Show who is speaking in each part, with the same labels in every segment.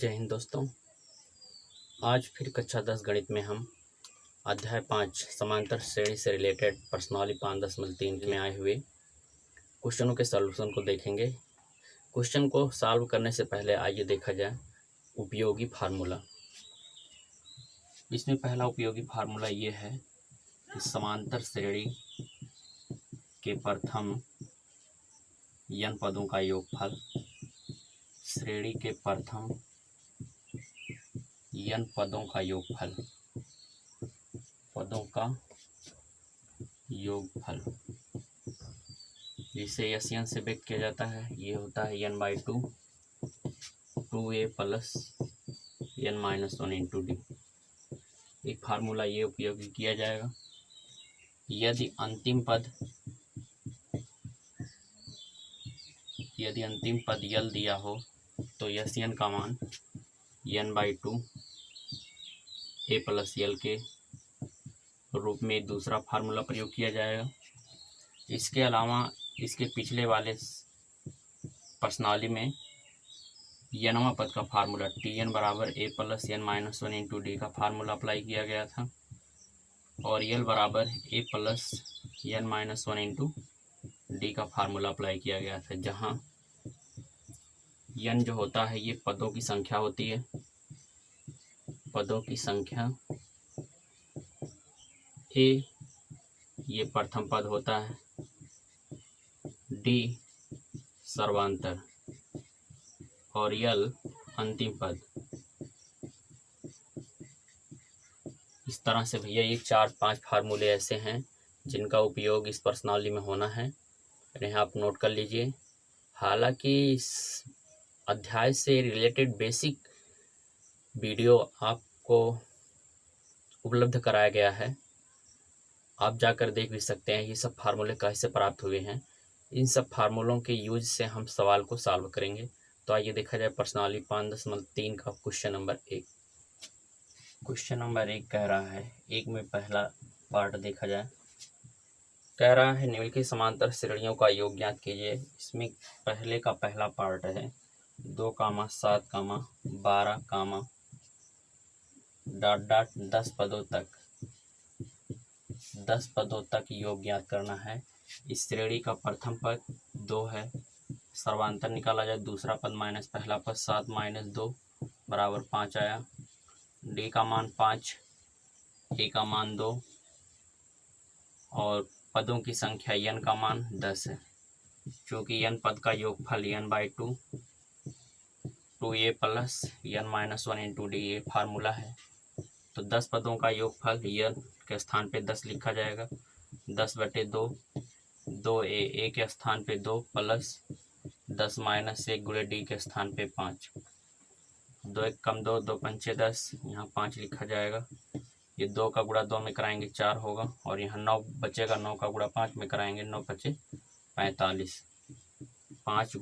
Speaker 1: जय हिंद दोस्तों। आज फिर कक्षा 10 गणित में हम अध्याय 5 समांतर श्रेणी से रिलेटेड प्रश्नावली 5.3 में आए हुए क्वेश्चनों के सॉल्यूशन को देखेंगे। क्वेश्चन को सॉल्व करने से पहले आइए देखा जाए उपयोगी फार्मूला। इसमें पहला उपयोगी फार्मूला ये है कि समांतर श्रेणी के प्रथम n पदों का योगफल श्रेणी के प्रथम n पदों का योगफल जिसे n से व्यक्त किया जाता है। ये होता है n/2 2a plus n-1 into D. एक फार्मूला ये उपयोग किया जाएगा। यदि अंतिम पद यल दिया हो तो n का मान n/2 a प्लस यल के रूप में दूसरा फार्मूला प्रयोग किया जाएगा। इसके अलावा इसके पिछले वाले प्रश्नावली में nवां पद का फार्मूला Tn बराबर a plus n-1 into D का फार्मूला अप्लाई किया गया था और यल बराबर a plus n-1 into D का फार्मूला अप्लाई किया गया था, जहां n जो होता है ये पदों की संख्या होती है। पदों की संख्या a ये प्रथम पद होता है, डी सर्वांतर और यल अंतिम पद। इस तरह से भैया ये 4-5 फार्मूले ऐसे हैं जिनका उपयोग इस प्रश्नावली में होना है। इन्हें आप नोट कर लीजिए। हालांकि इस अध्याय से रिलेटेड बेसिक वीडियो आपको उपलब्ध कराया गया है, आप जाकर देख भी सकते हैं ये सब फार्मूले कैसे प्राप्त हुए हैं। इन सब फार्मूलों के यूज से हम सवाल को सॉल्व करेंगे। तो आइए देखा जाए प्रश्नावली 5.3 का क्वेश्चन नंबर 1। क्वेश्चन नंबर 1 कह रहा है, एक में पहला पार्ट देखा जाए। कह रहा है निम्नलिखित समांतर श्रेणियों का योग ज्ञात कीजिए। इसमें पहले का पहला पार्ट है 2, 7, 12, ... 10 पदों तक योग ज्ञात करना है। इस श्रेणी का प्रथम पद 2 है, सर्वांतर निकाला जाए। दूसरा पद माइनस पहला पद 7 - 2 बराबर 5 आया। डी का मान 5, ए का मान 2 और पदों की संख्या n का मान 10 है। चूँकि n पद का योगफल n/2 2a plus n-1 into D ये फार्मूला है, तो 10 पदों का योगफल n के स्थान पे 10 लिखा जाएगा। 10/2 2a, a के स्थान पे 2 प्लस 10 - 1 गुणे डी के स्थान पे 5। 2 × 1 = 2, 2 × 5 = 10, यहाँ 5 लिखा जाएगा। ये 2 का गुणा 2 में कराएंगे 4 होगा और यहाँ 9 बचेगा। 9 का गुणा 5 में कराएंगे 9 × 5 = 45। 5 ×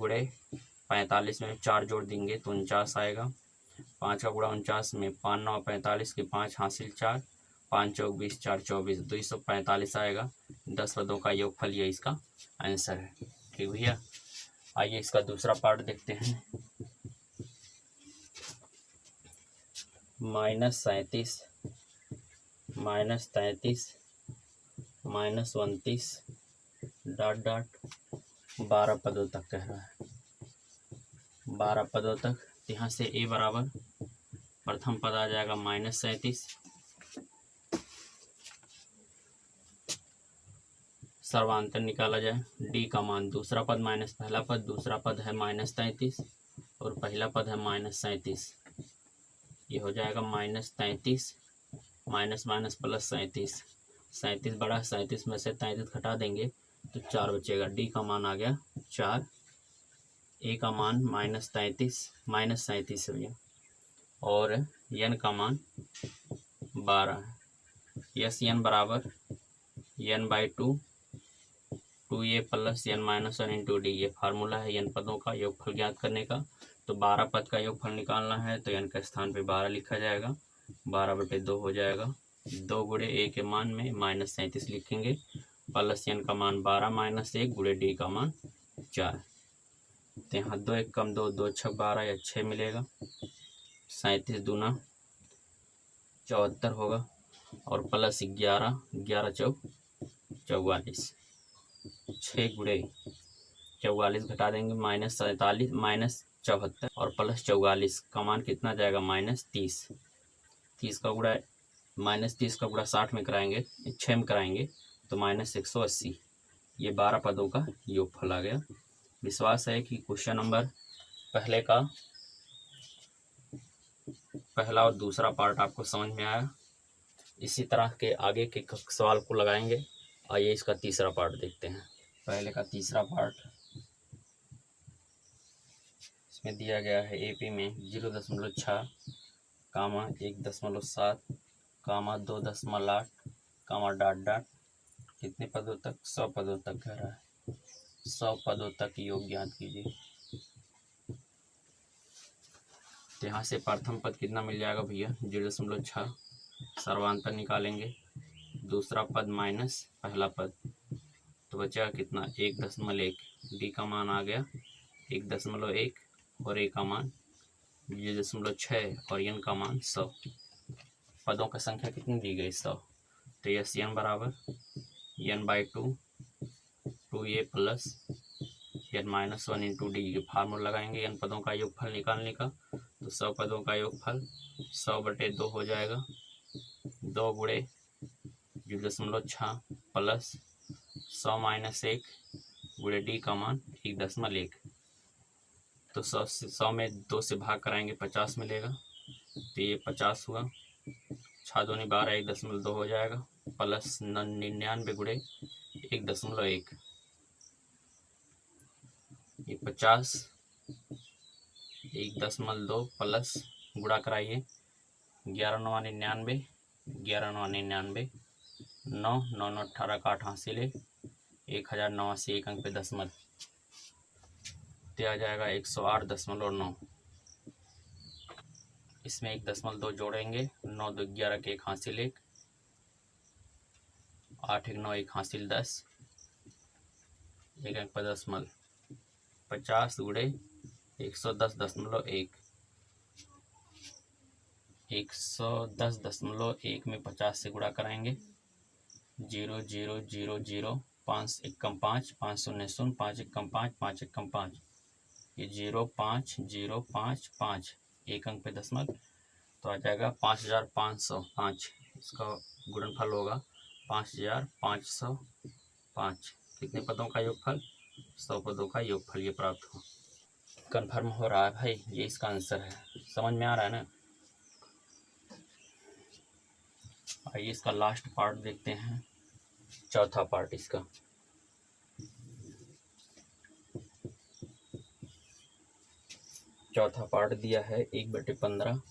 Speaker 1: 45 में 4 जोड़ देंगे तो 49 आएगा। 5 का गुणा 49 में 5 × 9 = 45 के 5 हासिल 4, 5 × 4 = 20, 4 × 24 245 आएगा। 10 पदों का योगफल ये इसका आंसर है। ठीक भैया, आइए इसका दूसरा पार्ट देखते हैं। -37 -33 -29 ... 12 पदों तक कह रहा है। 12 पदों तक। यहाँ से a बराबर प्रथम पद आ जाएगा -37, सर्वांतर निकाला जाए। डी का मान दूसरा पद माइनस पहला पद, दूसरा पद है -33 और पहला पद है -37। ये हो जाएगा -33 माइनस माइनस प्लस 37। 37 बड़ा, 37 में से 33 घटा देंगे तो 4 बचेगा। डी का मान आ गया 4, ए का मान -37 है भैया और n का मान 12 है। यस n बराबर n/2 2a plus n-1 into D ये फार्मूला है n पदों का योगफल ज्ञात करने का। तो 12 पद का योगफल निकालना है तो n के स्थान पे 12 लिखा जाएगा। 12/2 हो जाएगा। 2 गुणे a के मान में -37 लिखेंगे प्लस n का मान 12 - 1 गुणे डी का मान 4। तो यहाँ 2 × 1 = 2, 2 × 6 = 12 या 6 मिलेगा। 37 दूना 74 होगा और प्लस 11, 11 चौक 44, 6 गुणे 44 घटा देंगे -47 -74 और प्लस 44 का मान कितना जाएगा -30। 30 का गुणा -30 का गुणा 60 में कराएंगे 6 में कराएंगे तो -180। ये 12 पदों का योगफल आ गया। विश्वास है कि क्वेश्चन नंबर पहले का पहला और दूसरा पार्ट आपको समझ में आया। इसी तरह के आगे के सवाल को लगाएंगे। आइए इसका तीसरा पार्ट देखते हैं। पहले का तीसरा पार्ट इसमें दिया गया है एपी में 0.6 कामा 1.7 कामा 2.8 कामा डॉट कितने पदों तक 100 पदों तक कह रहा है। 100 पदों तक योग ज्ञात कीजिए। तो यहाँ से प्रथम पद कितना मिल जाएगा भैया 0.6, सर्वांतर निकालेंगे, दूसरा पद माइनस पहला पद तो बचेगा कितना 1.1। डी का मान आ गया 1.1 और ए का मान 0.6 और एन का मान 100। पदों का संख्या कितनी दी गई 100। तो यस एन बराबर n/2 2a plus n-1 into D. ये फार्मूला लगाएंगे एन पदों का योगफल निकालने का। तो 100 पदों का योगफल 100/2 हो जाएगा। 2 गुणे 0.6 प्लस 100 - 1 गुणे डी का मान 1.1। तो 100 में 2 से भाग कराएंगे 50 मिलेगा। तो ये 50 हुआ। 6 दूनी 12 1.2 हो जाएगा प्लस 99 गुणे 1.1। ये 50 1.2 प्लस गुणा कराइए 11×9 99, 11×9 99, 9 9 9 18 का 8 हासिल है 1089 एक अंक पे दशमलव आ जाएगा 108.9। इसमें 1.2 जोड़ेंगे 9 2 11 के 1 हासिल 1, 8 1 9 1 हासिल 10 एक अंक पे दशमलव 50 गुणे 110.1। 110.1 में 50 से गुणा कराएंगे 0 0 0 0 5 एकम 5 5 0 0 5 एकम 5 5 एकम 5। ये 0 5 0 5 5 एक अंक पे दशमलव तो आ जाएगा 5505। इसका गुणनफल होगा 5505। कितने पदों का योगफल 100 पदों का योगफल ये प्राप्त हो। कन्फर्म हो रहा है भाई, ये इसका आंसर है। समझ में आ रहा है ना। आइए इसका लास्ट पार्ट देखते हैं, चौथा पार्ट इसका। चौथा पार्ट दिया है 1/15,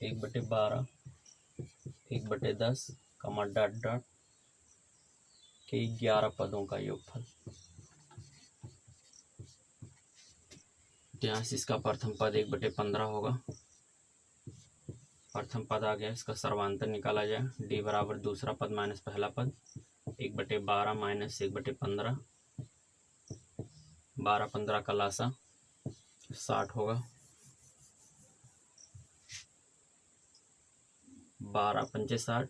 Speaker 1: 1/12, 1/10 कमा डॉट डॉट के 11 पदों का योगफल। यहाँ से इसका प्रथम पद 1/15 होगा। प्रथम पद आ गया, इसका सर्वांतर निकाला जाए। डी बराबर दूसरा पद माइनस पहला पद 1/12 माइनस 1/15, 12 15 का लासा 60 होगा। 12 पंचे 60,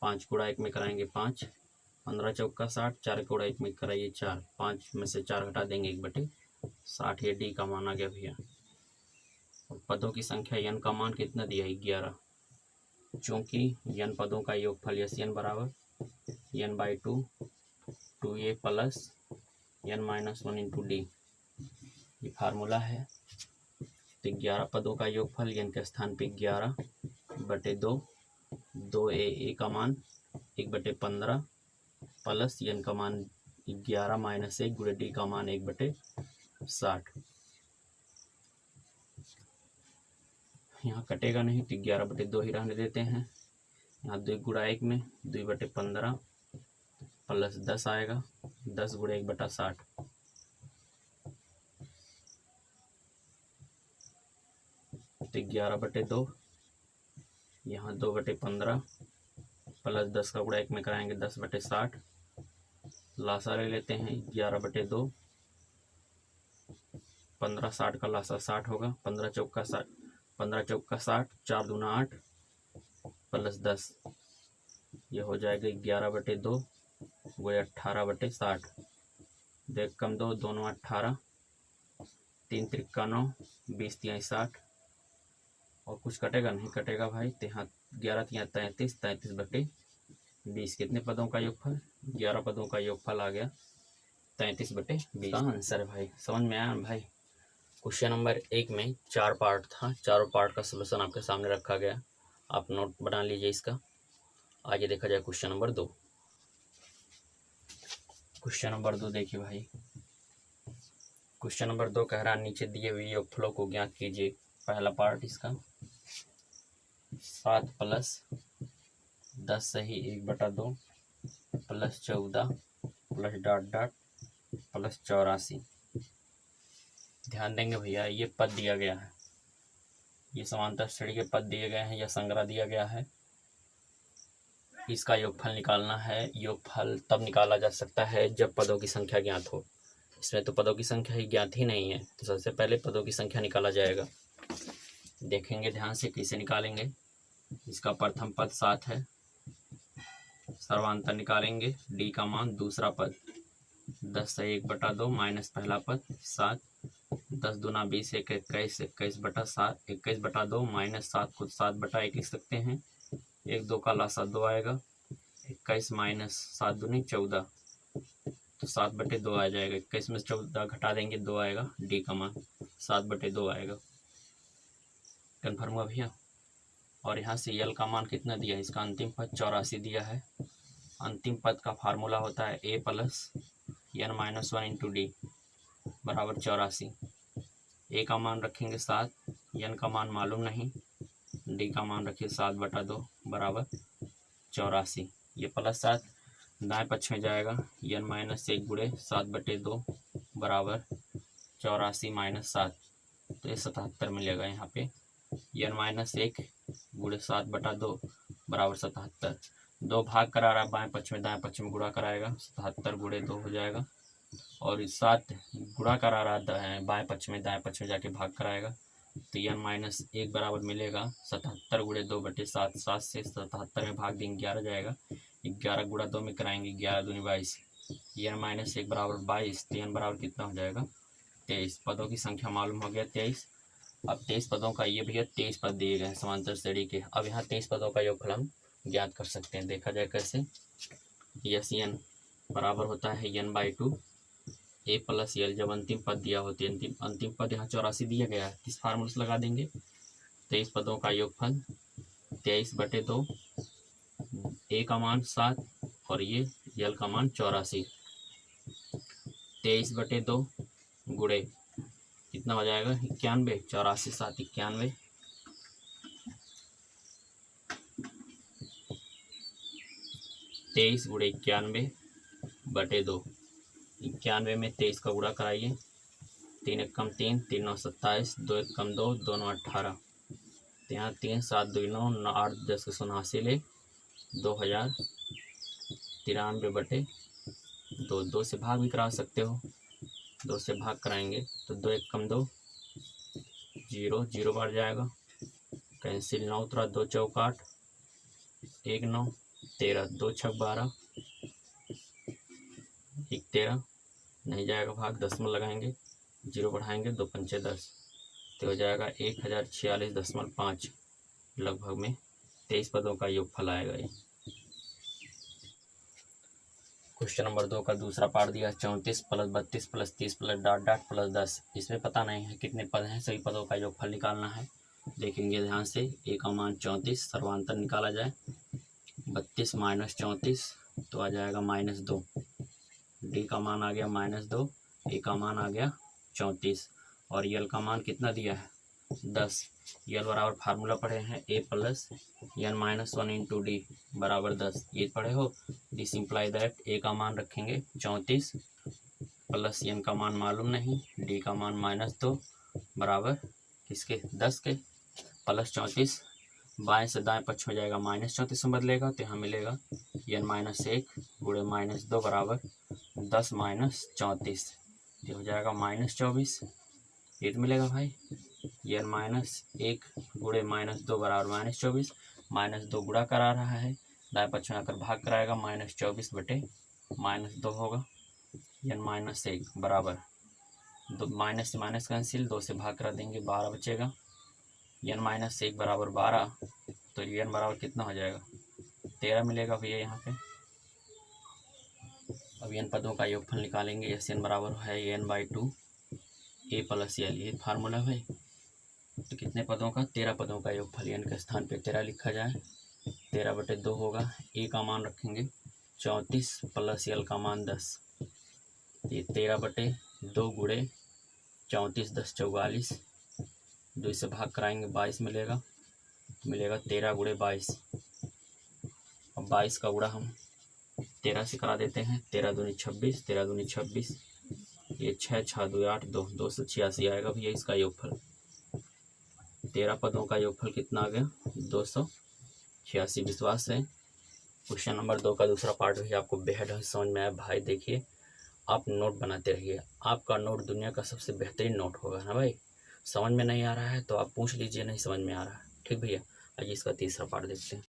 Speaker 1: 5 गुणा 1 में कराएंगे 5, 15 चौका 60, 4 गुणा 1 में कराइए 4, 5 में से 4 घटा देंगे 1/60। ये डी का मान आ गया भैया। और पदों की संख्या n का मान कितना दिया है 11। चूँकि n पदों का योगफल यस n बराबर n/2 2a plus n-1 into D. ये फार्मूला है। तो 11 पदों का योगफल n के स्थान पे 11/2, 2a का मान 1/15 प्लस n का मान 11 - 1 गुणे डी का मान 1/60। यहाँ कटेगा नहीं तो 11/2 ही रहने देते हैं। यहाँ 2 गुणा 1 में 2/15 प्लस 10 आएगा, 10 गुणे 1/60। तो 11/2, यहाँ 2/15 प्लस 10 का गुणा 1 में कराएंगे 10/60। लासा ले लेते हैं 11/2, 15 60 का लासा 60 होगा, 15 चौका 60, 15 चौका 60, 4 दूना 8 प्लस 10, ये हो जाएगा 11/2 वो 18/60, 2 कम 2 दोनों 18, 3 त्रिक्का 9, 20 तिहाई 60, और कुछ कटेगा नहीं कटेगा भाई, तो यहाँ 11 तिहाई 33, 33/20, कितने पदों का योगफल, 11 पदों का योगफल आ गया 33/20 का आंसर है भाई। समझ में आया भाई। क्वेश्चन नंबर 1 में 4 पार्ट था, चारों पार्ट का सलूशन आपके सामने रखा गया, आप नोट बना लीजिए इसका। आगे देखा जाए क्वेश्चन नंबर 2। क्वेश्चन नंबर 2 देखिए भाई, क्वेश्चन नंबर 2 कह रहा है नीचे दिए हुए योगफलों को ज्ञात कीजिए। पहला पार्ट इसका 7 प्लस 10 सही 1/2 plus 14 plus dot dot plus 84। ध्यान देंगे भैया, ये पद दिया गया है, ये समांतर श्रेणी के पद दिए गए हैं या संग्रह दिया गया है, इसका योगफल निकालना है। योगफल तब निकाला जा सकता है जब पदों की संख्या ज्ञात हो। इसमें तो पदों की संख्या ही ज्ञात ही नहीं है, तो सबसे पहले पदों की संख्या निकाला जाएगा। देखेंगे ध्यान से कैसे निकालेंगे। इसका प्रथम पद 7 है, सर्वांतर निकालेंगे, डी का मान दूसरा पद 10 से 1/2 माइनस पहला पद 7, 10 दूना 20 1 21 21/7 21/2 माइनस 7 को 7/1 लिख सकते हैं, 1 2 का लासा 2 आएगा, 21 माइनस 7 दूनी 14, तो 7/2 आ जाएगा, 21 में 14 घटा देंगे 2 आएगा, डी का मान 7/2 आएगा। कन्फर्म हुआ भैया। और यहाँ से यल का मान कितना दिया है, इसका अंतिम पद 84 दिया है। अंतिम पद का फार्मूला होता है a plus n-1 into D बराबर 84। a का मान रखेंगे 7, n का मान मालूम नहीं, डी का मान रखिए 7/2 बराबर 84। ये प्लस 7 दाएं पक्ष में जाएगा, n-1 गुणे 7/2 बराबर 84 माइनस 7, तो ये 77 मिलेगा। यहाँ पे n-1 गुणे 7/2 बराबर 77, 2 भाग करा रहा है बाएं पक्ष में, दाएं पक्ष में गुणा कराएगा, 77 गुणे 2 हो जाएगा, और 7 गुणा करा रहा है बाएं पक्ष में, दाएं पक्ष में जाके भाग कराएगा, तो n-1 बराबर मिलेगा 77 गुणे 2/7, 7 से 77 में भाग देंगे 11 जाएगा, 11 गुणा 2 में कराएंगे 11 दूनी 22, n-1 बराबर 22, तो n बराबर कितना हो जाएगा 23। पदों की संख्या मालूम हो गया 23। अब 23 पदों का ये भैया 23 पद दिए गए हैं समांतर श्रेणी के। अब यहाँ 23 पदों का योगफल हम ज्ञात कर सकते हैं। देखा जाए कैसे, यस n बराबर होता है n/2 a प्लस यल, जब अंतिम पद दिया होती है, अंतिम पद यहाँ 84 दिया गया है, किस फार्मूले से लगा देंगे, 23 पदों का योगफल 23/2, a का मान 7 और ये यल का मान 84, 23/2 गुणे कितना हो जाएगा 91, 84 7 91, 23 गुणे 91/2, 91 में 23 का गुणा कराइए, 3 1 कम 3, 3 9 27, 2 1 कम 2 दोनों 18, तो यहाँ 3 7 2 9 9 8 10 के 89 ले 2093/2, 2 से भाग भी करा सकते हो, 2 से भाग कराएंगे तो 2 1 कम 2 0 0 बढ़ जाएगा, कैंसिल 9 उतरा, 2 चौक 8 1 9 13, 2 छक 12 1 13, नहीं जाएगा भाग, 10 में लगाएंगे, 0 बढ़ाएंगे 2 पंचे 10, तो हो जाएगा 1046.5 लगभग में 23 पदों का योगफल आएगा ये। क्वेश्चन नंबर 2 का दूसरा पार्ट दिया 34 plus 32 plus 30 plus dot dot plus 10। इसमें पता नहीं है कितने पद हैं, सभी पदों का योगफल निकालना है। देखेंगे ध्यान से, a का मान 34, सर्वांतर निकाला जाए, 32 माइनस 34 तो आ जाएगा -2, d का मान आ गया -2, a का मान आ गया 34, और यल का मान कितना दिया है 10। यल बराबर फार्मूला पढ़े हैं a plus n-1 into D बराबर 10, ये पढ़े हो। दिस इम्प्लाई दैट a का मान रखेंगे 34 प्लस n का मान मालूम नहीं, d का मान -2 बराबर किसके 10 के, प्लस 34 बाएं से दाएं पक्ष में जाएगा -34 में बदलेगा, तो यहाँ मिलेगा n-1 गुणे -2 बराबर 10 - 34, ये हो जाएगा -24, ये तो मिलेगा भाई n माइनस 1 गुणे -2 बराबर -24, -2 गुणा करा रहा है, दाएं पक्ष में आकर भाग कराएगा, -24 बटे -2 होगा, n माइनस 1 बराबर 2, माइनस से माइनस कैंसिल, 2 से भाग करा देंगे, 12 बचेगा, n माइनस 1 बराबर 12, तो n बराबर कितना हो जाएगा 13 मिलेगा भैया यहाँ पे। अब n पदों का योगफल निकालेंगे, Sn बराबर है n/2 a प्लस l, ये फार्मूला है। तो कितने पदों का 13 पदों का योगफल, n के स्थान पे 13 लिखा जाए, 13/2 होगा, a का मान रखेंगे 34 प्लस l का मान 10, ये 13/2 गुणे 34 10 44, 2 से भाग कराएंगे 22 मिलेगा, 13 गुणे 22। अब 22 का गुणा हम 13 से करा देते हैं, 13 दूनी 26, 13 दूनी 26, ये 6 6 2 8 2 286 आएगा भैया इसका योगफल। 13 पदों का योगफल कितना आ गया 286। विश्वास है क्वेश्चन नंबर 2 का दूसरा पार्ट भी आपको बेहद समझ में आया भाई। देखिए आप नोट बनाते रहिए, आपका नोट दुनिया का सबसे बेहतरीन नोट होगा ना भाई। समझ में नहीं आ रहा है तो आप पूछ लीजिए, नहीं समझ में आ रहा है, ठीक भैया। आइए इसका तीसरा पार्ट देखते हैं।